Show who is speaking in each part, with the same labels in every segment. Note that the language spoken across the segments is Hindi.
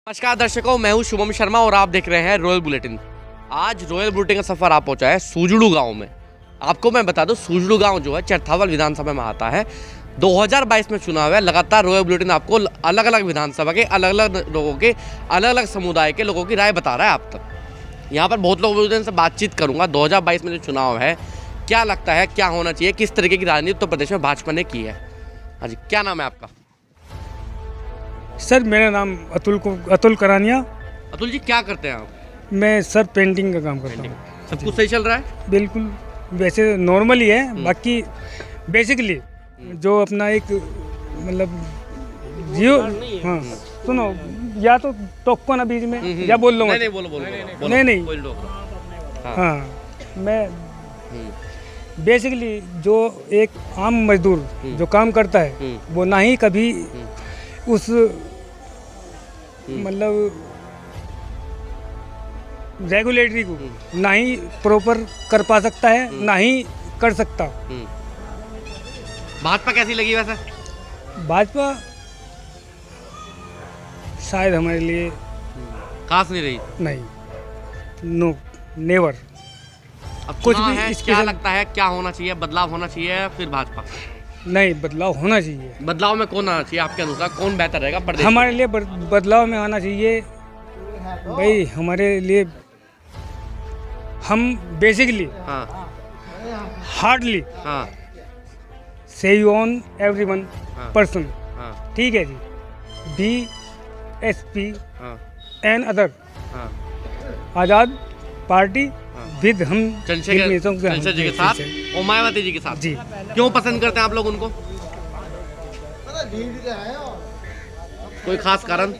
Speaker 1: नमस्कार दर्शकों, मैं हूं शुभम शर्मा और आप देख रहे हैं रॉयल बुलेटिन। आज रॉयल बुलेटिन का सफर आप पहुंचा है सूजड़ू गांव में। आपको मैं बता दूं, सूजड़ू गांव जो है चरथावल विधानसभा में आता है। 2022 में चुनाव है। लगातार रॉयल बुलेटिन आपको अलग अलग विधानसभा के अलग अलग लोगों के अलग अलग समुदाय के लोगों की राय बता रहा है आप तक। यहाँ पर बहुत लोगों से बातचीत करूँगा। 2022 में जो चुनाव है, क्या लगता है, क्या होना चाहिए, किस तरीके की राजनीति उत्तर प्रदेश में भाजपा ने की है। हाँ जी, क्या नाम है आपका?
Speaker 2: सर मेरा नाम अतुल करानिया।
Speaker 1: अतुल जी, क्या करते हैं आप?
Speaker 2: मैं सर पेंटिंग का काम करता हूँ।
Speaker 1: सब कुछ सही चल रहा है?
Speaker 2: बिल्कुल, वैसे नॉर्मल ही है। बाकी बेसिकली जो अपना एक मतलब जियो, हाँ सुनो, या तो टोको ना बीच में या बोल लो।
Speaker 1: नहीं बोलो।
Speaker 2: नहीं। हाँ, मैं बेसिकली जो एक आम मजदूर जो काम करता है वो ना ही कभी उस मतलब रेगुलेटरी को ना ही प्रॉपर कर पा सकता है, ना ही कर सकता।
Speaker 1: भाजपा कैसी लगी वैसे?
Speaker 2: भाजपा शायद हमारे लिए
Speaker 1: खास नहीं रही।
Speaker 2: नहीं, नो, नेवर।
Speaker 1: अब
Speaker 2: कुछ
Speaker 1: चुनाव
Speaker 2: भी
Speaker 1: है,
Speaker 2: इसके
Speaker 1: क्या
Speaker 2: साथ-
Speaker 1: लगता है, क्या होना चाहिए? बदलाव होना चाहिए या फिर भाजपा?
Speaker 2: नहीं, बदलाव होना चाहिए।
Speaker 1: बदलाव में कौन आना चाहिए आपके अनुसार? कौन बेहतर रहेगा प्रदेश?
Speaker 2: हमारे लिए बदलाव में आना चाहिए भाई। हमारे लिए हम बेसिकली
Speaker 1: हाँ
Speaker 2: हार्डली
Speaker 1: हाँ
Speaker 2: से ऑन एवरीवन
Speaker 1: हाँ।
Speaker 2: पर्सन,
Speaker 1: हाँ
Speaker 2: ठीक है जी, BSP
Speaker 1: हाँ
Speaker 2: एंड अदर
Speaker 1: हाँ।
Speaker 2: आज़ाद पार्टी विद हम
Speaker 1: चंद्रशेखर जी के साथ और मायावती जी के साथ
Speaker 2: जी।
Speaker 1: क्यों पसंद करते हैं आप लोग उनको? कोई खास कारण?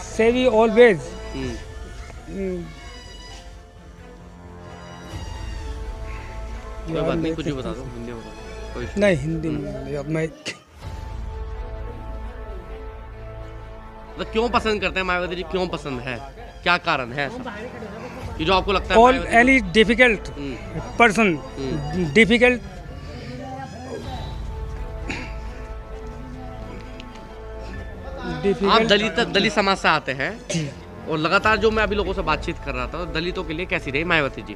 Speaker 2: से वी ऑलवेज
Speaker 1: कोई बात नहीं, कुछ भी बता दो, हिंदी में बता दो, कोई
Speaker 2: नहीं, हिंदी में अब मैं
Speaker 1: मतलब क्यों पसंद करते हैं मायावती जी? क्यों पसंद है, क्या कारण है ऐसा कि जो आपको लगता है
Speaker 2: all
Speaker 1: Mayawati
Speaker 2: any difficult person, difficult
Speaker 1: आप दलित समाज से आते हैं
Speaker 2: जी।
Speaker 1: और लगातार जो मैं अभी लोगों से बातचीत कर रहा था, दलितों के लिए कैसी रही मायावती जी?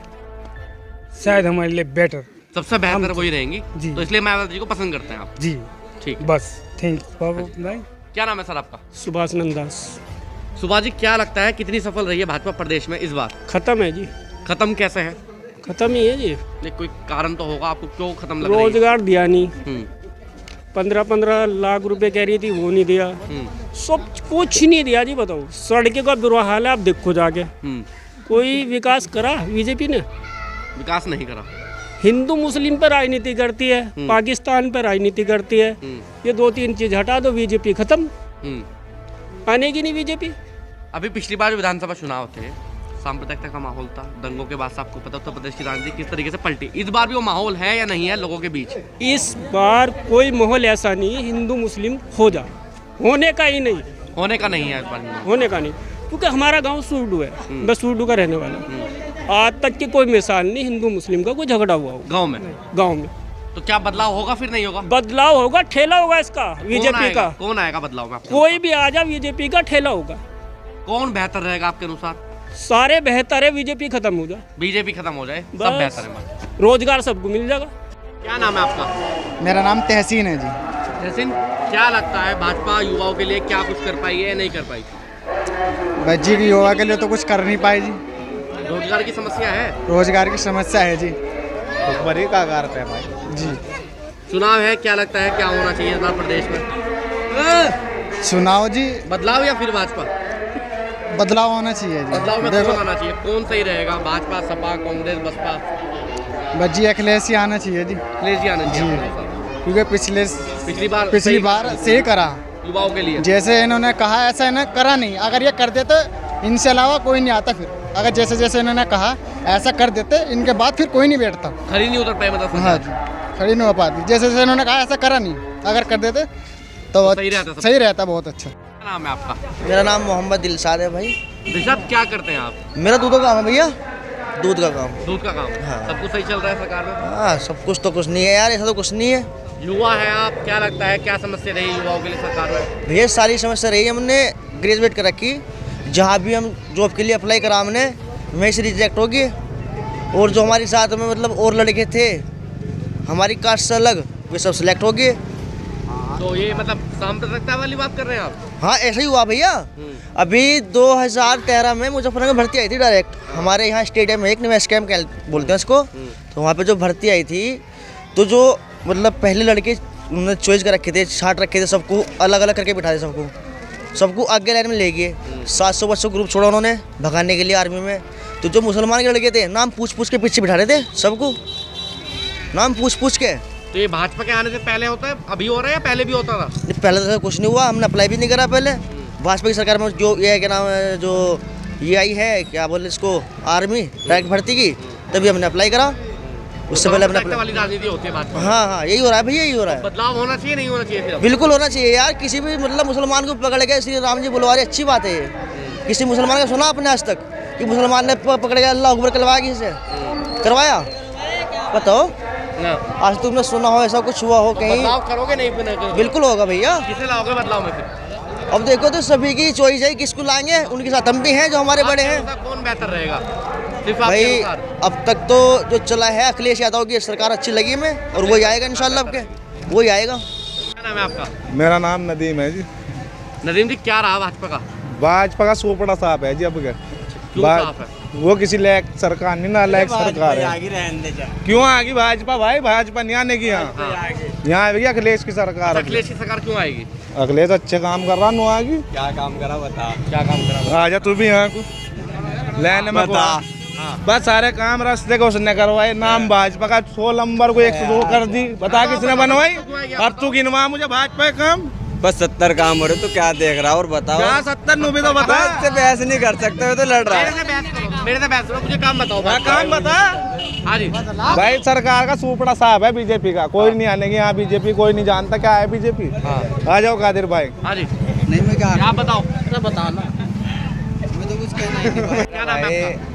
Speaker 2: शायद हमारे लिए बेटर
Speaker 1: सबसे बेहतर वही रहेंगी,
Speaker 2: जी।
Speaker 1: तो इसलिए मायावती जी को पसंद करते हैं आप?
Speaker 2: जी,
Speaker 1: ठीक।
Speaker 2: बस थैंक्स भाई।
Speaker 1: क्या नाम है सर आपका?
Speaker 2: सुभाष नंदास।
Speaker 1: सुभाष जी, क्या लगता है कितनी सफल रही है भाजपा प्रदेश में इस बार?
Speaker 2: खत्म है जी,
Speaker 1: खत्म कैसे है?
Speaker 2: खत्म ही है जी।
Speaker 1: नहीं, कोई कारण तो होगा, आपको क्यों खत्म लग रही है?
Speaker 2: रोजगार दिया नहीं,
Speaker 1: हम्म,
Speaker 2: 15-15 लाख रुपए कह रही थी, वो नहीं दिया। सब कुछ नहीं दिया जी। बताओ, सड़कों का बुरा हाल है, आप देखो जाके। कोई विकास करा बीजेपी ने?
Speaker 1: विकास नहीं करा।
Speaker 2: हिंदू मुस्लिम पर राजनीति करती है, पाकिस्तान पर राजनीति करती है। ये 2-3 चीज हटा दो, बीजेपी खत्म। आने की नहीं बीजेपी।
Speaker 1: अभी पिछली बार जो विधानसभा चुनाव थे, सांप्रदायिकता का माहौल था, दंगों के बाद से आपको पता उत्तर प्रदेश की राजनीति किस तरीके से पलटी। इस बार भी वो माहौल है या नहीं है लोगों के बीच?
Speaker 2: इस बार कोई माहौल ऐसा नहीं हिंदू मुस्लिम हो जा, होने का ही नहीं,
Speaker 1: होने का नहीं है इस बार।
Speaker 2: होने का नहीं, क्योंकि हमारा गांव सूरडू है, मैं सूरडू का रहने वाला हूं। आज तक की कोई मिसाल नहीं हिंदू मुस्लिम का कोई झगड़ा हुआ हो गांव में।
Speaker 1: तो क्या बदलाव होगा फिर? नहीं होगा?
Speaker 2: बदलाव होगा, ठेला होगा इसका बीजेपी का।
Speaker 1: कौन आएगा बदलाव में?
Speaker 2: कोई भी आ जा, बीजेपी का ठेला होगा।
Speaker 1: कौन बेहतर रहेगा आपके अनुसार?
Speaker 2: सारे बेहतर है, बीजेपी खत्म हो जा,
Speaker 1: बीजेपी खत्म हो जाए, सब
Speaker 2: बस।
Speaker 1: बेहतर है।
Speaker 2: रोजगार सबको मिल जाएगा।
Speaker 1: क्या नाम है आपका?
Speaker 3: मेरा नाम तहसीन है जी।
Speaker 1: जैसिन, क्या लगता है भाजपा युवाओं के लिए क्या कुछ कर पाई है या नहीं कर पाई?
Speaker 3: बच्ची की युवा के लिए तो कुछ कर नहीं पाई जी।
Speaker 1: रोजगार की समस्या है,
Speaker 3: रोजगार की समस्या है जी।
Speaker 4: बड़ी का करते हैं भाई
Speaker 3: जी।
Speaker 1: चुनाव है, क्या लगता है क्या होना चाहिए इस बार प्रदेश में?
Speaker 3: चुनाव जी,
Speaker 1: बदलाव या फिर भाजपा?
Speaker 3: बदलाव होना चाहिए जी।
Speaker 1: बदलाव में
Speaker 3: देखो,
Speaker 1: कौन आना चाहिए? कौन सही रहेगा? भाजपा, सपा, कांग्रेस, बसपा?
Speaker 3: बच्ची अखिलेश ही आना चाहिए जी।
Speaker 1: अखिलेश जी आना चाहिए आपके अनुसार?
Speaker 3: क्योंकि पिछली बार से ही करा,
Speaker 1: युवाओं के लिए
Speaker 3: जैसे इन्होंने कहा ऐसा इन्हें करा नहीं। अगर ये कर देते, इनसे अलावा कोई नहीं आता फिर। अगर जैसे जैसे इन्होंने कहा ऐसा कर देते, इनके बाद फिर कोई नहीं बैठता।
Speaker 1: खड़ी नहीं उतर पाए मतलब?
Speaker 3: हाँ जी, खड़ी नहीं हो पाती। जैसे जैसे इन्होंने कहा ऐसा करा नहीं, अगर कर देते तो सही रहता, बहुत अच्छा।
Speaker 1: क्या नाम है आपका?
Speaker 4: मेरा नाम मोहम्मद दिलशाद है भाई।
Speaker 1: दिलशाद, क्या करते हैं आप?
Speaker 4: मेरा दूध का काम है भैया, दूध का काम।
Speaker 1: दूध का काम?
Speaker 4: हाँ।
Speaker 1: सब कुछ सही चल रहा है सरकार में?
Speaker 4: हाँ, सब कुछ तो कुछ नहीं है यार, ऐसा तो कुछ नहीं है।
Speaker 1: युवा है आप, क्या लगता है क्या समस्या रही युवाओं के लिए सरकार में?
Speaker 4: भैया सारी समस्या रही, हमने ग्रेजुएट कर रखी, जहाँ भी हम जॉब के लिए अप्लाई करा हमने वहीं से रिजेक्ट हो गए। और जो हमारे साथ में मतलब और लड़के थे हमारी कास्ट से अलग, वे सब सिलेक्ट हो गए।
Speaker 1: तो ये मतलब सांप्रदायिकता वाली बात कर रहे हैं आप?
Speaker 4: हाँ ऐसा ही हुआ भैया। अभी 2013 में मुजफ्फरनगर में भर्ती आई थी डायरेक्ट हमारे यहाँ स्टेडियम में, एक निवेश कैम्प बोलते हैं उसको। तो वहाँ पे जो भर्ती आई थी तो जो मतलब पहले लड़के उन्होंने चॉइस कर रखे थे, छाट रखे थे, सबको अलग अलग करके बिठा दिया, सबको आगे लाइन में ले गए। 700 बच्चों ग्रुप छोड़ा उन्होंने भगाने के लिए आर्मी में। तो जो मुसलमान के लड़के थे नाम पूछ पूछ के पीछे बिठा रहे थे सबको, नाम पूछ पूछ के।
Speaker 1: तो ये भाजपा के आने से पहले होता है, अभी हो रहा है या पहले भी होता था?
Speaker 4: पहले तो कुछ नहीं हुआ, हमने अप्लाई भी नहीं करा पहले। भाजपा की सरकार में जो ये क्या नाम है, जो ये आई है क्या बोले इसको, आर्मी डायरेक्ट भर्ती की, तभी हमने अप्लाई करा। उससे पहले अपने
Speaker 1: वाली राजनीति होती है भाजपा।
Speaker 4: हाँ यही हो रहा है भैया, यही हो रहा है।
Speaker 1: बदलाव होना चाहिए नहीं होना चाहिए?
Speaker 4: बिल्कुल होना चाहिए यार, किसी भी मतलब मुसलमान को पकड़ के श्री राम जी बुलवा रहे, अच्छी बात है ये। किसी मुसलमान का सुना आपने आज तक कि मुसलमान ने पकड़ के अल्लाह अकबर करवाया किसी से? करवाया? बताओ आज तुमने सुना हो ऐसा कुछ हुआ हो कहीं?
Speaker 1: बदलाव करोगे नहीं?
Speaker 4: बिल्कुल होगा भैया।
Speaker 1: किसे लाओगे बदलाव में फिर?
Speaker 4: अब देखो तो सभी की चॉइस है, किसको लाएंगे, उनके साथ हम भी हैं जो हमारे बड़े हैं।
Speaker 1: कौन बेहतर रहेगा
Speaker 4: भाई? अब तक तो जो चला है अखिलेश यादव की सरकार अच्छी लगी हमें, और वही आएगा इंशाल्लाह, आपके वही आएगा।
Speaker 1: क्या नाम है आपका?
Speaker 5: मेरा नाम नदीम है जी।
Speaker 1: नदीम जी क्या रहा भाजपा का?
Speaker 5: भाजपा का सोपड़ा साहब है जी। अब
Speaker 1: क्यों साफ है?
Speaker 5: वो किसी लायक सरकार नहीं, ना लायक सरकार है। क्यों आएगी भाजपा? भाई भाजपा नहीं आने की यहाँ आएगी अखिलेश की सरकार।
Speaker 1: अखिलेश की सरकार क्यों आएगी?
Speaker 5: अखिलेश अच्छे काम कर रहा, नो आएगी।
Speaker 1: क्या काम करा बता? क्या काम करा?
Speaker 5: आजा तू भी यहाँ लेने में बता। बस सारे काम रास्ते को उसने करवाए, नाम भाजपा का 100 नंबर को 102 कर दी। बता किसने बनवाई? अब तू गिनवा मुझे भाजपा काम।
Speaker 6: बस 70 काम हो रहे तो क्या देख रहा और बताओ।
Speaker 5: क्या 70 नूबी तो बता।
Speaker 6: इससे बहस नहीं कर सकते, तो लड़ रहा है।
Speaker 1: मेरे से बहस करो, मुझे काम बताओ।
Speaker 5: काम बता।
Speaker 1: हाँ जी
Speaker 5: भाई सरकार का सुपड़ा साहब है बीजेपी का, कोई नहीं आने की यहाँ बीजेपी, कोई नहीं जानता क्या है बीजेपी। आ जाओ कादिर भाई।
Speaker 1: हाँ जी
Speaker 6: नहीं मैं क्या
Speaker 1: आप बताओ।
Speaker 3: बता ना,
Speaker 6: मैं तो कुछ कहना ही नहीं।
Speaker 1: क्या नाम है आपका?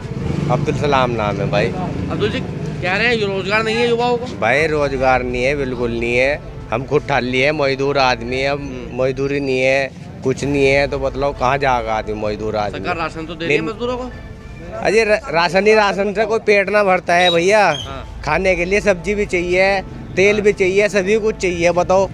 Speaker 7: अब्दुल सलाम नाम है भाई।
Speaker 1: अब्दुल जी कह रहे हैं रोजगार नहीं है युवाओं को?
Speaker 7: भाई रोजगार नहीं है, बिल्कुल नहीं है। हम खुद ठाली है, मजदूर आदमी है, मजदूरी नहीं है, कुछ नहीं है, तो मतलब कहाँ जाएगा आदमी मजदूर आदमी?
Speaker 1: सरकार राशन तो दे रही है मजदूरों को।
Speaker 7: अजय राशन ही राशन से कोई पेट ना भरता है भैया। खाने के लिए सब्जी भी चाहिए, तेल भी चाहिए, सभी कुछ चाहिए। बताओ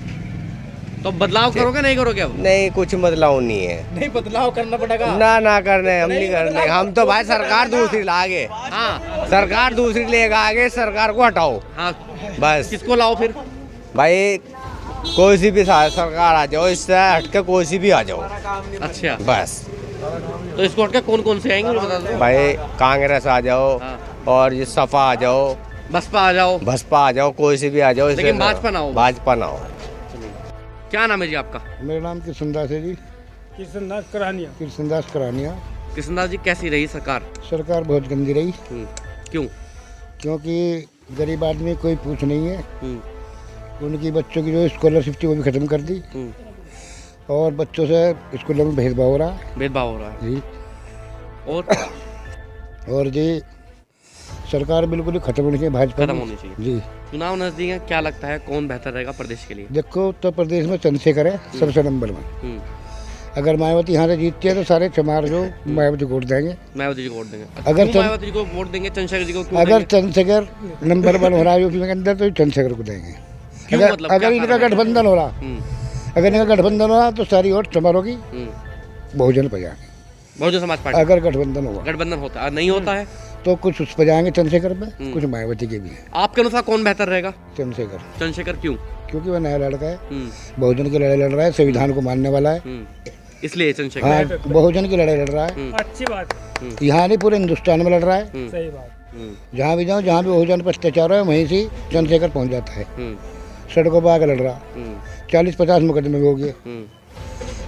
Speaker 1: तो बदलाव करोगे नहीं करोगे? अब
Speaker 7: नहीं, कुछ बदलाव नहीं है।
Speaker 3: नहीं बदलाव करना पड़ेगा।
Speaker 7: ना करने हम नहीं करने। हम तो भाई सरकार दूसरी लागे।
Speaker 1: हाँ
Speaker 7: सरकार दूसरी लेगा आगे, सरकार को हटाओ
Speaker 1: हाँ।
Speaker 7: बस।
Speaker 1: किसको लाओ फिर?
Speaker 7: भाई कोई सी भी सरकार आ जाओ, इससे हटके कोई सी भी आ जाओ।
Speaker 1: अच्छा
Speaker 7: बस।
Speaker 1: तो इसको हटके कौन कौन से आएंगे बता दो।
Speaker 7: भाई कांग्रेस आ जाओ, और ये सपा आ जाओ,
Speaker 1: बसपा आ जाओ,
Speaker 7: बसपा आ जाओ, कोई सी भी आ जाओ,
Speaker 1: लेकिन भाजपा ना हो।
Speaker 7: भाजपा ना हो।
Speaker 1: क्या नाम है जी आपका?
Speaker 5: मेरा नाम कृष्णदास है जी।
Speaker 2: कृष्णदास करानिया।
Speaker 5: कृष्णदास करानिया।
Speaker 1: कृष्णदास जी कैसी रही सरकार?
Speaker 5: सरकार बहुत गंदी रही।
Speaker 1: क्यों?
Speaker 5: क्योंकि गरीब आदमी कोई पूछ नहीं है। उनकी बच्चों की जो स्कॉलरशिप थी वो भी खत्म कर दी, और बच्चों से स्कूलों में भेदभाव हो रहा है।
Speaker 1: भेदभाव हो रहा है
Speaker 5: जी।
Speaker 1: और
Speaker 5: जी सरकार बिल्कुल ही खत्म होनी चाहिए, भाजपा
Speaker 1: खत्म होनी चाहिए
Speaker 5: जी।
Speaker 1: चुनाव नजदीक है, क्या लगता है कौन बेहतर रहेगा प्रदेश के लिए?
Speaker 5: देखो उत्तर प्रदेश में चंद्रशेखर है सबसे नंबर 1। अगर मायावती यहाँ से जीतती है तो सारे चमार जो मायावती को वोट देंगे।
Speaker 1: मायावती जी को वोट देंगे?
Speaker 5: अगर
Speaker 1: मायावती जी को वोट देंगे, चंद्रशेखर जी को क्यों
Speaker 5: अगर
Speaker 1: देंगे?
Speaker 5: चंद्रशेखर नंबर 1 हो रहा है यूपी के अंदर तो चंद्रशेखर को देंगे।
Speaker 1: मतलब
Speaker 5: अगर इनका गठबंधन हो रहा, अगर इनका गठबंधन हो रहा तो सारी वोट चमारों की बहुजन पर जाएंगे।
Speaker 1: बहुजन समाज पार्टी
Speaker 5: अगर गठबंधन होगा,
Speaker 1: गठबंधन होता है, नहीं होता है
Speaker 5: तो कुछ उस पर जाएंगे चंद्रशेखर पे, कुछ मायावती के भी है।
Speaker 1: आपके अनुसार कौन बेहतर रहेगा?
Speaker 5: चंद्रशेखर।
Speaker 1: चंद्रशेखर क्यों?
Speaker 5: क्योंकि वह नया लड़का है, बहुजन की लड़ाई लड़ रहा है, संविधान को मानने वाला है,
Speaker 1: इसलिए चंद्रशेखर।
Speaker 5: हाँ बहुजन की लड़ाई लड़ रहा है।
Speaker 2: अच्छी बात है।
Speaker 5: यहाँ नहीं पूरे हिंदुस्तान में लड़ रहा है।
Speaker 2: सही बात।
Speaker 5: जहाँ भी जाओ, जहाँ भी बहुजन पर अत्याचार है वहीं से चंद्रशेखर पहुँच जाता है। सड़कों पर आकर लड़ रहा, 40-50 मुकदमे हो गए,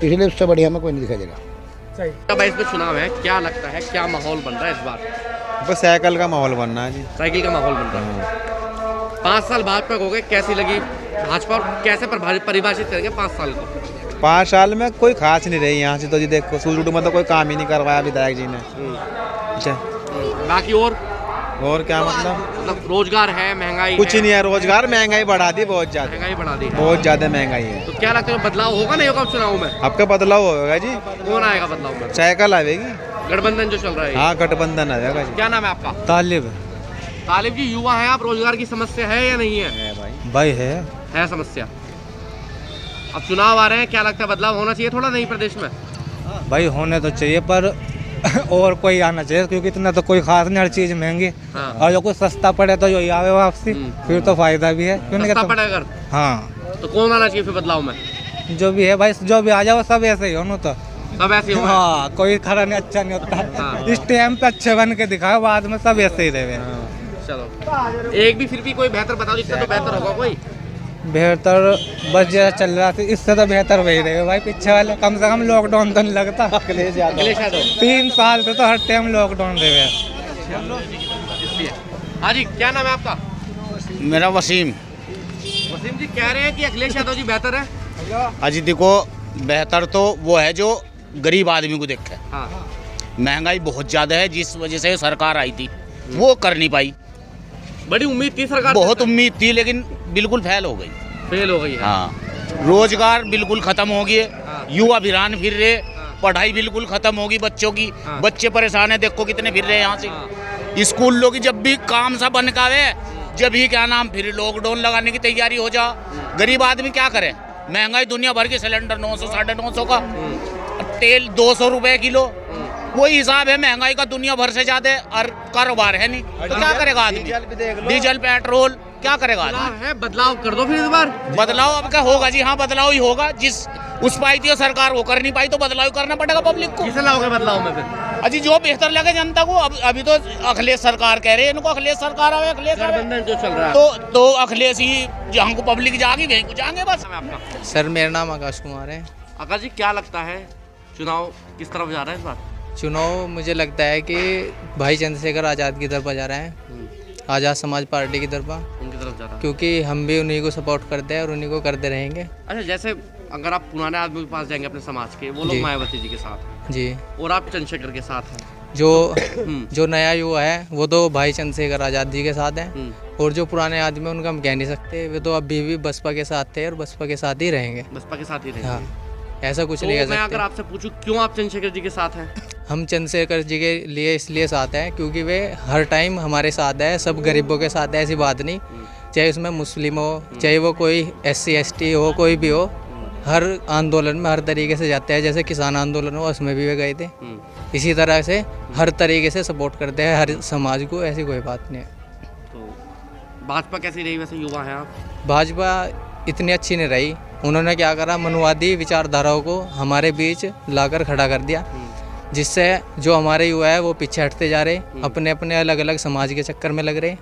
Speaker 5: इसलिए उससे बढ़िया में कोई नहीं दिखाई देगा।
Speaker 1: भाई इसमें चुनाव है, क्या लगता है क्या माहौल बन रहा है इस बार?
Speaker 8: बस साइकिल का माहौल बनना है जी।
Speaker 1: साइकिल का माहौल बन रहा है। 5 साल भाजपा हो गए, कैसी लगी भाजपा और कैसे परिभाषित करेंगे 5 साल को?
Speaker 8: 5 साल में कोई खास नहीं रही यहाँ से तो जी। देखो सूजूटू में तो कोई काम ही नहीं करवाया विधायक जी ने। अच्छा
Speaker 1: बाकी और
Speaker 8: और क्या मतलब
Speaker 1: मतलब रोजगार है, महंगाई
Speaker 8: कुछ
Speaker 1: है,
Speaker 8: नहीं है, रोजगार महंगाई बढ़ा दी बहुत ज्यादा,
Speaker 1: महंगाई बढ़ा दी है।
Speaker 8: बहुत ज्यादा महंगाई है।
Speaker 1: तो क्या लगता है बदलाव होगा नहीं होगा चुनाव में?
Speaker 8: आपका बदलाव होगा जी,
Speaker 1: कौन आएगा बदलाव में?
Speaker 8: साइकिल आएगी।
Speaker 1: गठबंधन जो चल रहा है।
Speaker 8: हाँ गठबंधन आएगा जी।
Speaker 1: क्या नाम है आपका?
Speaker 8: तालिब
Speaker 1: तालिब जी, युवा है आप, रोजगार की समस्या है या नहीं है?
Speaker 8: भाई है
Speaker 1: समस्या। अब चुनाव आ रहे हैं, क्या लगता है बदलाव होना चाहिए थोड़ा नहीं प्रदेश में?
Speaker 9: भाई होने तो चाहिए पर और कोई आना चाहिए, क्योंकि इतना तो कोई खास नहीं, हर चीज महंगी।
Speaker 1: हाँ।
Speaker 9: और जो कुछ सस्ता पड़े तो यही आवे वापसी, फिर तो फायदा भी है। क्यों नहीं
Speaker 1: सस्ता
Speaker 9: कहता?
Speaker 1: पड़े अगर
Speaker 9: हाँ
Speaker 1: तो कौन आना चाहिए फिर बदलाव में?
Speaker 9: जो भी है भाई, जो भी आ जाओ सब ऐसे ही हो तो।
Speaker 1: सब ऐसे हो।
Speaker 9: हाँ कोई खरा नहीं अच्छा नहीं होता।
Speaker 1: हाँ।
Speaker 9: इस टाइम पे अच्छे बन के दिखाओ, बाद में सब ऐसे ही रहे।
Speaker 1: चलो एक भी फिर भी कोई बेहतर बताओ, जिससे तो बेहतर होगा कोई।
Speaker 9: बेहतर बस जैसा चल रहा था इससे तो बेहतर वही रहे भाई। पीछे वाले कम से कम लॉकडाउन तो नहीं लगता।
Speaker 1: अखिलेश यादव
Speaker 9: 3 साल से तो हर टाइम लॉकडाउन रहे।
Speaker 1: हाँ जी, क्या नाम है आपका?
Speaker 10: मेरा वसीम।
Speaker 1: वसीम जी कह रहे हैं कि अखिलेश यादव जी बेहतर है।
Speaker 10: अजी देखो, बेहतर तो वो है जो गरीब आदमी को देखे।
Speaker 1: हाँ।
Speaker 10: महंगाई बहुत ज़्यादा है, जिस वजह से सरकार आई थी वो कर नहीं पाई।
Speaker 1: बड़ी उम्मीद थी सरकार,
Speaker 10: बहुत उम्मीद थी लेकिन बिल्कुल फेल हो गई।
Speaker 1: फेल हो गई है।
Speaker 10: हाँ, रोजगार बिल्कुल खत्म हो गए।
Speaker 1: हाँ।
Speaker 10: युवा भिरान फिर रहे। पढ़ाई बिल्कुल खत्म होगी बच्चों की।
Speaker 1: हाँ।
Speaker 10: बच्चे परेशान है, देखो कितने फिर रहे हैं यहाँ से। स्कूलों की जब भी काम सा बन का आवे, जब ही क्या नाम फिर लॉकडाउन लगाने की तैयारी हो जा। गरीब आदमी क्या करे? महंगाई दुनिया भर की, सिलेंडर 900 950 का, तेल 200 रुपए किलो। वही हिसाब है महंगाई का दुनिया भर से ज्यादा, और कारोबार है नहीं तो क्या करेगा आदमी? डीजल पेट्रोल क्या करेगा आदमी?
Speaker 1: है बदलाव कर दो फिर इस बार।
Speaker 10: बदलाव अब क्या होगा जी? हाँ बदलाव ही होगा। जिस उस पाई थी सरकार वो कर नहीं पाई, तो बदलाव ही करना पड़ेगा पब्लिक को।
Speaker 1: किसे लाओगे बदलाव में फिर?
Speaker 10: अजी जो बेहतर लगे जनता को। अब अभी तो अखिलेश सरकार कह रहे हैं, इनको अखिलेश सरकार आवे, अखिलेश आवे।
Speaker 1: गठबंधन जो चल रहा है
Speaker 10: तो अखिलेश ही जहाँ को पब्लिक जाएगी वहीं को जाएंगे बस।
Speaker 1: आपका?
Speaker 9: सर मेरा नाम आकाश कुमार है।
Speaker 1: आकाश जी, क्या लगता है चुनाव किस तरफ जा रहा है इस बार?
Speaker 9: चुनाव मुझे लगता है कि भाई चंद्रशेखर आज़ाद की तरफ जा रहे हैं, आज़ाद समाज पार्टी की तरफ,
Speaker 1: उनकी तरफ जा रहा है।
Speaker 9: क्योंकि हम भी उन्हीं को सपोर्ट करते हैं और उन्हीं को करते रहेंगे।
Speaker 1: अच्छा, जैसे अगर आप पुराने आदमी के पास जाएंगे अपने समाज के, वो लोग
Speaker 9: जी।
Speaker 1: मायावती जी के साथ हैं
Speaker 9: जी।
Speaker 1: और आप चंद्रशेखर के साथ हैं।
Speaker 9: जो नया युवा है वो तो भाई चंद्रशेखर आज़ाद जी के साथ हैं, और जो पुराने आदमी हैं उनका हम कह नहीं सकते। वे तो अभी भी बसपा के साथ थे और बसपा के साथ ही रहेंगे।
Speaker 1: बसपा के साथ ही रहेंगे।
Speaker 9: हाँ, ऐसा कुछ
Speaker 1: तो
Speaker 9: नहीं कह
Speaker 1: मैं अगर
Speaker 9: सकते।
Speaker 1: आपसे पूछूं क्यों आप चंद्रशेखर जी के साथ हैं?
Speaker 9: हम चंद्रशेखर जी के लिए इसलिए साथ हैं क्योंकि वे हर टाइम हमारे साथ है, सब गरीबों के साथ है, ऐसी बात नहीं। चाहे उसमें मुस्लिम हो, चाहे वो कोई SC ST हो, कोई भी हो, हर आंदोलन में हर तरीके से जाते हैं। जैसे किसान आंदोलन हुआ उसमें भी वे गए थे। इसी तरह से हर तरीके से सपोर्ट करते हैं हर समाज को, ऐसी कोई बात नहीं है।
Speaker 1: तो भाजपा कैसी रही? वैसे युवा हैं आप।
Speaker 9: भाजपा इतनी अच्छी नहीं रही। उन्होंने क्या करा, मनुवादी विचारधाराओं को हमारे बीच लाकर खड़ा कर दिया, जिससे जो हमारे युवा है वो पीछे हटते जा रहे, अपने अपने अलग अलग समाज के चक्कर में लग रहे।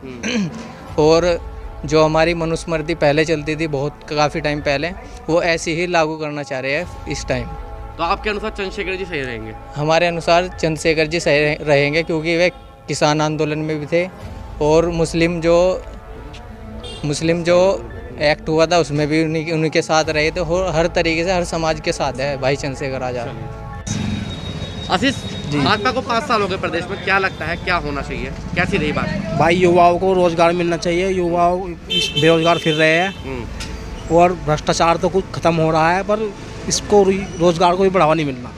Speaker 9: और जो हमारी मनुस्मृति पहले चलती थी बहुत काफ़ी टाइम पहले, वो ऐसी ही लागू करना चाह रहे हैं इस टाइम।
Speaker 1: तो आपके अनुसार चंद्रशेखर जी सही रहेंगे?
Speaker 9: हमारे अनुसार चंद्रशेखर जी सही रहेंगे, क्योंकि वे किसान आंदोलन में भी थे, और मुस्लिम जो एक्ट हुआ था उसमें भी उन्हीं के साथ रहे थे। हर तरीके से हर समाज के साथ है भाई चंद्रशेखर आज़ाद।
Speaker 1: आशीष, भाजपा को 5 साल हो गए प्रदेश में, क्या लगता है क्या होना चाहिए, कैसी रही बात?
Speaker 11: भाई युवाओं को रोजगार मिलना चाहिए। युवा बेरोजगार फिर रहे हैं और भ्रष्टाचार तो कुछ खत्म हो रहा है, पर इसको रोजगार को भी बढ़ावा नहीं मिलना।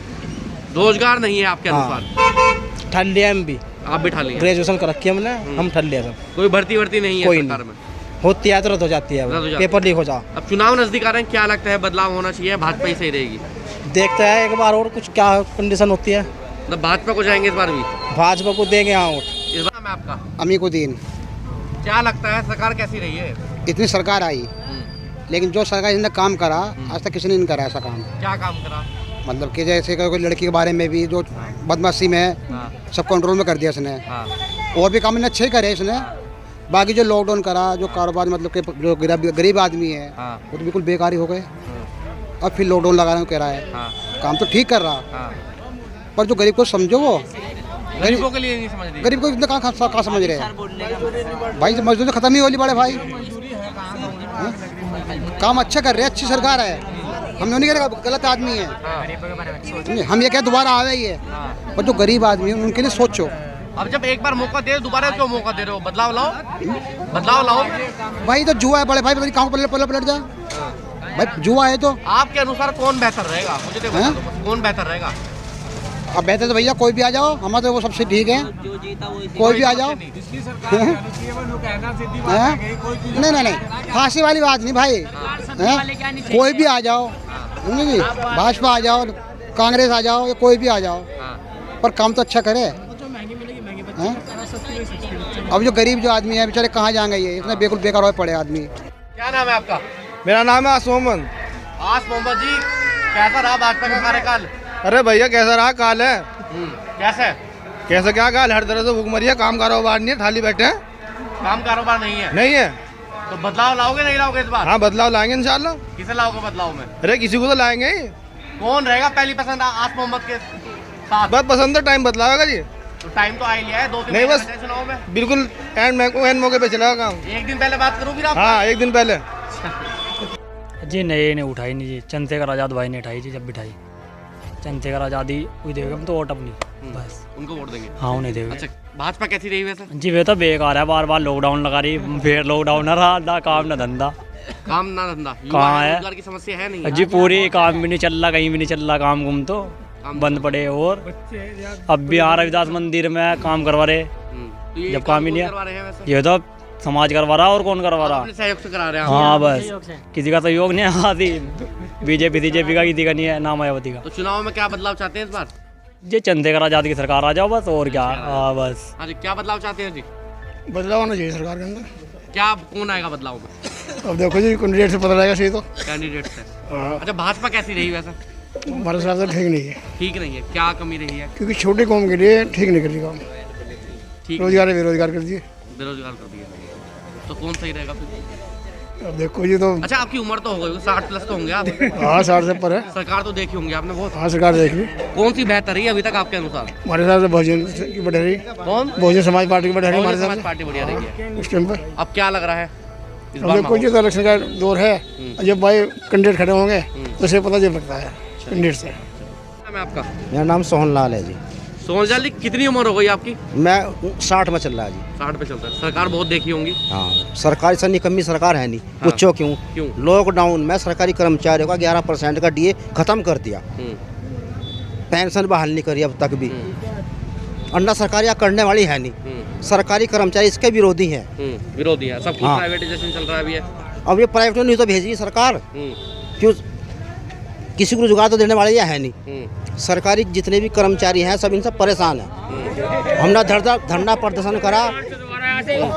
Speaker 1: रोजगार नहीं है आपके अनुसार?
Speaker 11: ठल लिया हम भी।
Speaker 1: आप भी ठल लिया?
Speaker 11: ग्रेजुएशन कर रखी है हमने, हम ठल लिया सब।
Speaker 1: कोई भर्ती नहीं है
Speaker 11: कोई
Speaker 1: सरकार में?
Speaker 11: होती है तो रद्द हो जाती है, पेपर लीक हो जा।
Speaker 1: अब चुनाव नजदीक आ रहे हैं, क्या लगता है बदलाव होना चाहिए, भाजपा ही सही रहेगी?
Speaker 11: देखते हैं एक बार और कुछ क्या कंडीशन होती है।
Speaker 1: मतलब भाजपा को जाएंगे इस बार भी?
Speaker 11: भाजपा को देंगे यहाँ वोट।
Speaker 1: इस बार मैं आपका
Speaker 3: अमीकुद्दीन।
Speaker 1: क्या लगता है सरकार कैसी रही है?
Speaker 3: इतनी सरकार आई, लेकिन जो सरकार ने काम करा आज तक किसी ने नहीं करा ऐसा काम।
Speaker 1: क्या काम करा?
Speaker 3: मतलब कि जैसे कोई लड़की के बारे में भी जो बदमाशी में है, सब कंट्रोल में कर दिया इसने। और भी काम इन्हें अच्छे ही करे इसने। बाकी जो लॉकडाउन करा, जो कारोबार मतलब कि जो गरीब आदमी है वो तो बिल्कुल बेकार ही हो गए। अब फिर लॉकडाउन लगाने को कह रहा है। काम तो ठीक कर रहा, पर जो गरीब को समझो, वो
Speaker 1: गरीबों के लिए नहीं समझ रही।
Speaker 3: गरीब को इतना कहाँ समझ रहे हैं भाई? मजदूरी खत्म ही होली बड़े भाई। काम अच्छा कर रहे हैं, अच्छी सरकार है। हम नहीं कह रहे गलत आदमी है, हम ये क्या दोबारा आ गई है, पर जो गरीब आदमी है उनके लिए सोचो।
Speaker 1: अब जब एक बार मौका दे दोबारा क्यों मौका दे रहे हो? बदलाव लाओ, बदलाव लाओ।
Speaker 3: भाई तो जुआ है बड़े भाई, पता नहीं कहाँ पलट जाए भाई, जुआ है तो।
Speaker 1: आपके अनुसार कौन बेहतर रहेगा? मुझे तो बता दो, कौन बेहतर रहेगा?
Speaker 3: अब बेहतर तो भैया कोई भी आ जाओ, हमारा तो वो सबसे ठीक है, कोई भी आ जाओ। नहीं, फांसी वाली बात नहीं भाई, कोई भी आ जाओ, समझे जी, भाजपा आ जाओ, कांग्रेस आ जाओ, या कोई भी आ जाओ, पर काम तो अच्छा करे। अब जो गरीब जो आदमी है बेचारे कहाँ जाएंगे, ये इतने बिल्कुल बेकार हुए पड़े आदमी।
Speaker 1: क्या नाम है आपका?
Speaker 5: मेरा नाम है आसमोमन।
Speaker 1: आस मोहम्मद जी, कैसा रहा भाजपा का कार्यकाल?
Speaker 5: अरे भैया कैसा रहा काल है?
Speaker 1: कैसे
Speaker 5: कैसे क्या काल, हर तरह से भूखमरी है, काम कारोबार नहीं है, थाली बैठे हैं।
Speaker 1: काम कारोबार नहीं है?
Speaker 5: नहीं है।
Speaker 1: तो बदलाव लाओगे नहीं लाओगे इस बार?
Speaker 5: हाँ बदलाव लाएंगे इंशाल्लाह।
Speaker 1: किसे लाओगे बदलाव में?
Speaker 5: अरे किसी को तो लाएंगे ही।
Speaker 1: कौन रहेगा पहली पसंद आस मोहम्मद के साथ?
Speaker 5: बस पसंद तो टाइम बदलावेगा जी।
Speaker 1: तो टाइम तो आ ही लिया है, 2-3
Speaker 5: नहीं बस
Speaker 1: चुनाव में
Speaker 5: बिल्कुल एंड मौके पे चलेगा काम।
Speaker 1: एक दिन पहले बात करूँ फिर आप?
Speaker 5: हाँ एक दिन पहले।
Speaker 2: जी नहीं, ने उठाई नहीं जी, चंद्रशेखर आज़ाद भाई ने उठाई जी, जब बिठाई चंद्रशेखर आज़ादी वही देगा, हम तो वोट अपनी बस
Speaker 1: उनको वोट देंगे।
Speaker 2: हाँ उन्हें देगा।
Speaker 1: अच्छा, भाजपा कैसी रही वैसे?
Speaker 2: जी वे तो बेकार है, बार बार लॉकडाउन लगा रही, फिर लॉकडाउन ना रहा, ना काम ना धंधा।
Speaker 1: काम ना धंधा,
Speaker 2: कहाँ है?
Speaker 1: रोजगार की समस्या है नहीं?
Speaker 2: जी पूरी काम भी नहीं चल रहा, कहीं भी नहीं चल रहा, काम गुम तो बंद पड़े। और अब भी आ रविदास मंदिर में काम करवा रहे, जब काम ही नहीं है। ये तो समाज करवा रहा, और कौन करवा रहा?
Speaker 1: सहयोग से करा रहे हैं।
Speaker 2: हाँ बस, किसी का सहयोग नहीं है, आदि बीजेपी का किसी का नहीं है, ना मायावती का।
Speaker 1: तो चुनाव में क्या बदलाव चाहते हैं इस बार?
Speaker 2: जी चंद्रशेखर आज़ाद की सरकार आ जाओ बस, और क्या। हाँ बस।
Speaker 1: हाँ जी, क्या बदलाव चाहते हैं जी?
Speaker 5: बदलाव होना चाहिए सरकार के अंदर।
Speaker 1: क्या कौन आएगा बदलाव में?
Speaker 5: अब देखो जी कैंडिडेट से पता लगेगा सही तो।
Speaker 1: कैंडिडेट से। अच्छा, भाजपा कैसी रही वैसे?
Speaker 5: हमारे हिसाब से ठीक नहीं है।
Speaker 1: ठीक नहीं है? क्या कमी रही है?
Speaker 5: क्योंकि छोटे कौम के लिए ठीक नहीं कर रही काम,
Speaker 1: ठीक,
Speaker 5: रोजगार बेरोजगार कर दिए,
Speaker 1: बेरोजगार कर दिया। तो कौन सही रहेगा फिर?
Speaker 5: अब देखो जी तो।
Speaker 1: अच्छा, आपकी उम्र तो हो गई, 60 प्लस तो होंगे आप?
Speaker 5: हाँ 60 से ऊपर है।
Speaker 1: सरकार तो देखी होंगी आपने बहुत।
Speaker 5: हाँ सरकार देख ली।
Speaker 1: कौन सी बेहतर रही अभी तक आपके अनुसार?
Speaker 5: हमारे हिसाब से बहुजन की बढ़ रही।
Speaker 1: कौन?
Speaker 5: बहुजन समाज पार्टी की बढ़ रही हमारे
Speaker 1: समाज पार्टी बढ़िया रही है
Speaker 5: उस टाइम पर।
Speaker 1: अब क्या लग रहा है इस
Speaker 5: अब
Speaker 1: बार?
Speaker 5: देखो जी तो इलेक्शन का दौर है, जब भाई कैंडिडेट खड़े होंगे तो उसे पता चल सकता है कैंडिडेट से।
Speaker 1: नाम है आपका?
Speaker 11: मेरा नाम सोहनलाल है जी।
Speaker 1: सोहनलाल जी, कितनी उम्र हो गई आपकी?
Speaker 11: मैं 60 में चल रहा है जी।
Speaker 1: 60 पे चलता है। सरकार बहुत देखी होंगी।
Speaker 11: हाँ सरकार से निकम्मी सरकार है नहीं। पूछो क्यों? लॉकडाउन में सरकारी कर्मचारियों का 11% का डीए खत्म कर दिया, पेंशन बहाल नहीं करी अब तक भी, अन्ना सरकारियाँ करने वाली है नहीं। सरकारी कर्मचारी इसके विरोधी हैं।
Speaker 1: विरोधी है, सब कुछ प्राइवेटाइजेशन चल रहा है अभी है।
Speaker 11: अब ये प्राइवेट नहीं तो भेजी सरकार, क्यों? किसी को रोजगार तो देने वाले ये है नहीं। सरकारी जितने भी कर्मचारी हैं सब इनसे परेशान हैं। हमने धरना प्रदर्शन करा,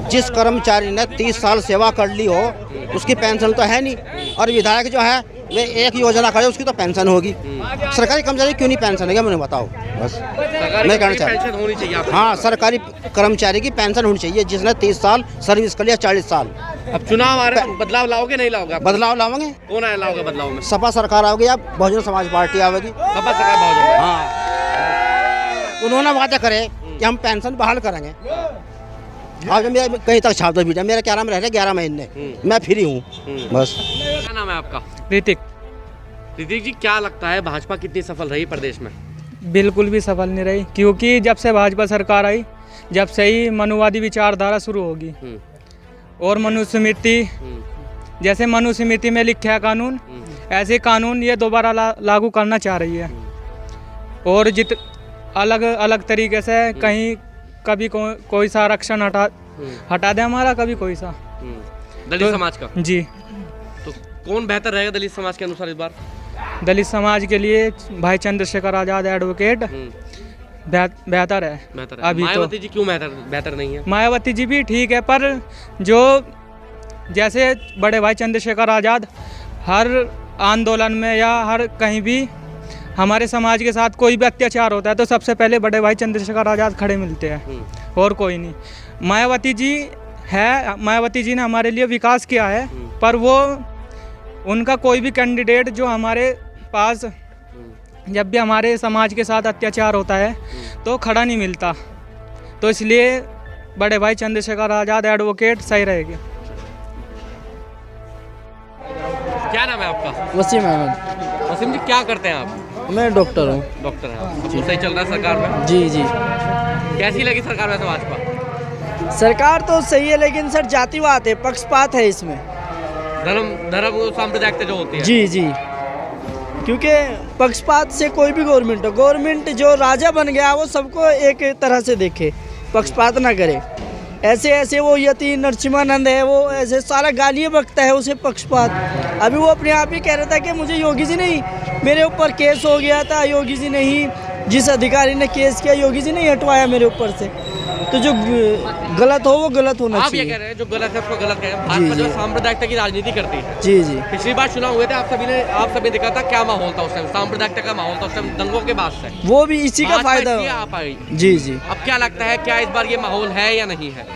Speaker 11: जिस कर्मचारी ने 30 साल सेवा कर ली हो उसकी पेंशन तो है नहीं, और विधायक जो है वे एक योजना करे उसकी तो पेंशन होगी। सरकारी कर्मचारी क्यों नहीं पेंशन है, मुझे बताओ बस। मैं कहना चाहता हूँ हाँ सरकारी कर्मचारी की पेंशन होनी चाहिए, जिसने 30 साल सर्विस कर लिया, 40 साल।
Speaker 1: अब चुनाव आ रहे हैं, बदलाव लाओगे नहीं लाओगे?
Speaker 11: बदलाव लाओगे।
Speaker 1: कौन आया लाओगे बदलाव में?
Speaker 11: सपा सरकार आओगी या बहुजन समाज पार्टी आवेगी?
Speaker 1: सपा सरकार बहुजन।
Speaker 11: हाँ उन्होंने वादा करे कि हम पेंशन बहाल करेंगे। आज मेरा कहीं तक छाप दो बेटा, मेरा क्या नाम रह रहा है 11 महीने, मैं फ्री हूँ बस।
Speaker 1: क्या नाम है आपका?
Speaker 2: ऋतिक।
Speaker 1: ऋतिक जी, क्या लगता है भाजपा कितनी सफल रही प्रदेश में?
Speaker 2: बिल्कुल भी सफल नहीं रही, क्योंकि जब से भाजपा सरकार आई, जब से ही मनुवादी विचारधारा शुरू होगी, और मनुस्मृति, जैसे मनुस्मृति में लिखा है कानून, ऐसे कानून ये दोबारा लागू करना चाह रही है। और अलग अलग तरीके से कहीं कभी कोई सा आरक्षण हटा दे हमारा, कभी कोई सा
Speaker 1: दलित समाज का।
Speaker 2: जी,
Speaker 1: तो कौन बेहतर रहेगा दलित समाज के अनुसार इस बार?
Speaker 2: दलित समाज के लिए भाई चंद्रशेखर आज़ाद एडवोकेट बेहतर है। अभी
Speaker 1: मायावती जी क्यों बेहतर नहीं है?
Speaker 2: मायावती जी भी ठीक है, पर जो जैसे बड़े भाई चंद्रशेखर आज़ाद हर आंदोलन में या हर कहीं भी हमारे समाज के साथ कोई भी अत्याचार होता है तो सबसे पहले बड़े भाई चंद्रशेखर आज़ाद खड़े मिलते हैं, और कोई नहीं। मायावती जी ने हमारे लिए विकास किया है, पर वो उनका कोई भी कैंडिडेट जो हमारे पास जब भी हमारे समाज के साथ अत्याचार होता है तो खड़ा नहीं मिलता, तो इसलिए बड़े भाई चंद्रशेखर आज़ाद एडवोकेट सही रहेगी।
Speaker 1: क्या नाम है आपका?
Speaker 12: वसीम अहमद।
Speaker 1: वसीम जी, क्या करते हैं आप?
Speaker 12: मैं डॉक्टर हूँ।
Speaker 1: डॉक्टर हैं आप? सही चल रहा है सरकार में?
Speaker 12: जी जी।
Speaker 1: कैसी लगी सरकार वैसे भाजपा?
Speaker 12: सरकार तो सही है, लेकिन सर जातिवाद है, पक्षपात है इसमें।
Speaker 1: धर्म सांप्रदायिकता जो होती है।
Speaker 12: जी जी, क्योंकि पक्षपात से कोई भी गवर्नमेंट जो राजा बन गया वो सबको एक तरह से देखे, पक्षपात ना करे। ऐसे वो यति नरसिम्हानंद है, वो ऐसे सारा गालियाँ बकता है, उसे पक्षपात। अभी वो अपने आप ही कह रहा था कि मुझे योगी जी नहीं, मेरे ऊपर केस हो गया था, योगी जी नहीं, जिस अधिकारी ने केस किया योगी जी नहीं हटवाया मेरे ऊपर से। तो जो गलत हो वो गलत होना चाहिए।
Speaker 1: आप ये कह रहे हैं जो गलत है उसको गलत कह रहे हैं। भाजपा जो सांप्रदायिकता की राजनीति करती है।
Speaker 12: जी जी,
Speaker 1: पिछली बार चुनाव हुए थे, आप सभी देखा था क्या माहौल था उस टाइम, सांप्रदायिकता का माहौल था उस टाइम, दंगों के बाद से
Speaker 12: वो भी इसी का फायदा
Speaker 1: आप आई।
Speaker 12: जी जी,
Speaker 1: अब क्या लगता है, क्या इस बार ये माहौल है या नहीं है?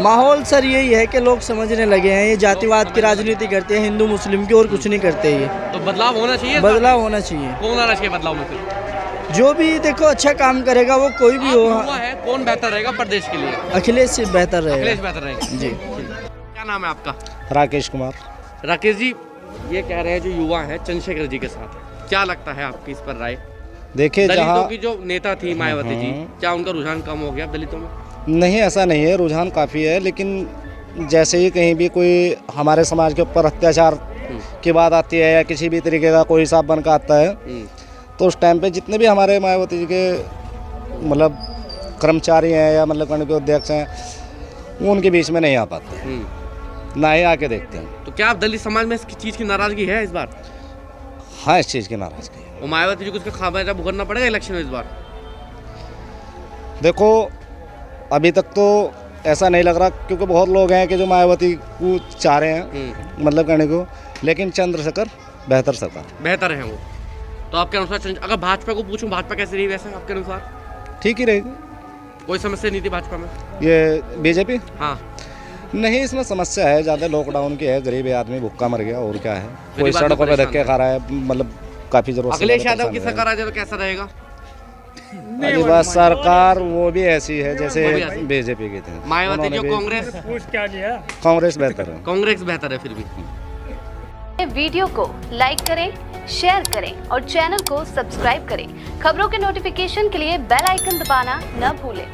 Speaker 12: माहौल सर यही है कि लोग समझने लगे हैं, ये जातिवाद की राजनीति करते हैं, हिंदू मुस्लिम की, और कुछ नहीं करते ये।
Speaker 1: तो बदलाव होना चाहिए।
Speaker 12: बदलाव होना चाहिए।
Speaker 1: कौन आना चाहिए बदलाव में फिर?
Speaker 12: जो भी देखो अच्छा काम करेगा वो कोई भी हो।
Speaker 1: हुआ है कौन बेहतर रहेगा प्रदेश के लिए?
Speaker 12: अखिलेश से बेहतर रहेगा।
Speaker 1: अखिलेश बेहतर रहेगा
Speaker 12: जी।
Speaker 1: क्या नाम है आपका?
Speaker 8: राकेश कुमार।
Speaker 1: राकेश जी, ये कह रहे हैं जो युवा है चंद्रशेखर जी के साथ, क्या लगता है आपकी इस पर राय?
Speaker 8: देखिए,
Speaker 1: दलितों की जो नेता थी मायावती जी, क्या उनका रुझान कम हो गया दलितों में?
Speaker 8: नहीं, ऐसा नहीं है, रुझान काफ़ी है, लेकिन जैसे ही कहीं भी कोई हमारे समाज के ऊपर अत्याचार की बात आती है या किसी भी तरीके का कोई हिसाब बन का आता है, तो उस टाइम पे जितने भी हमारे मायावती जी के मतलब कर्मचारी हैं या मतलब के अध्यक्ष हैं, वो उनके बीच में नहीं आ पाते, ना ही आके देखते हैं।
Speaker 1: तो क्या आप दलित समाज में इस चीज़ की नाराज़गी है इस बार?
Speaker 8: हाँ, इस चीज़ की नाराज़गी है।
Speaker 1: वो मायावती जी को उसका खामियाजा भुगतना पड़ेगा इलेक्शन में इस बार?
Speaker 8: देखो, अभी तक तो ऐसा नहीं लग रहा, क्योंकि बहुत लोग हैं कि जो मायावती को चाह रहे हैं मतलब कहने को, लेकिन चंद्रशेखर बेहतर
Speaker 1: है वो। तो आपके अनुसार अगर भाजपा को पूछूं, भाजपा कैसी रही वैसे आपके अनुसार?
Speaker 8: ठीक ही रहेगी।
Speaker 1: कोई समस्या नहीं थी भाजपा में?
Speaker 8: ये बीजेपी?
Speaker 1: हाँ
Speaker 8: नहीं, इसमें समस्या है ज़्यादा, लॉकडाउन की है, गरीब आदमी भूखा मर गया, और क्या है, कोई सड़कों पे धक्के खा रहा है, मतलब काफ़ी जरूरत।
Speaker 1: अखिलेश यादव की सरकार आ जाए तो कैसा रहेगा?
Speaker 8: अगली बार सरकार वो भी ऐसी है जैसे बीजेपी की थी।
Speaker 1: मायावती जो
Speaker 8: कांग्रेस बेहतर है।
Speaker 1: कांग्रेस बेहतर है फिर भी।
Speaker 13: वीडियो को लाइक करें, शेयर करें और चैनल को सब्सक्राइब करें। खबरों के नोटिफिकेशन के लिए बेल आइकन दबाना न भूलें।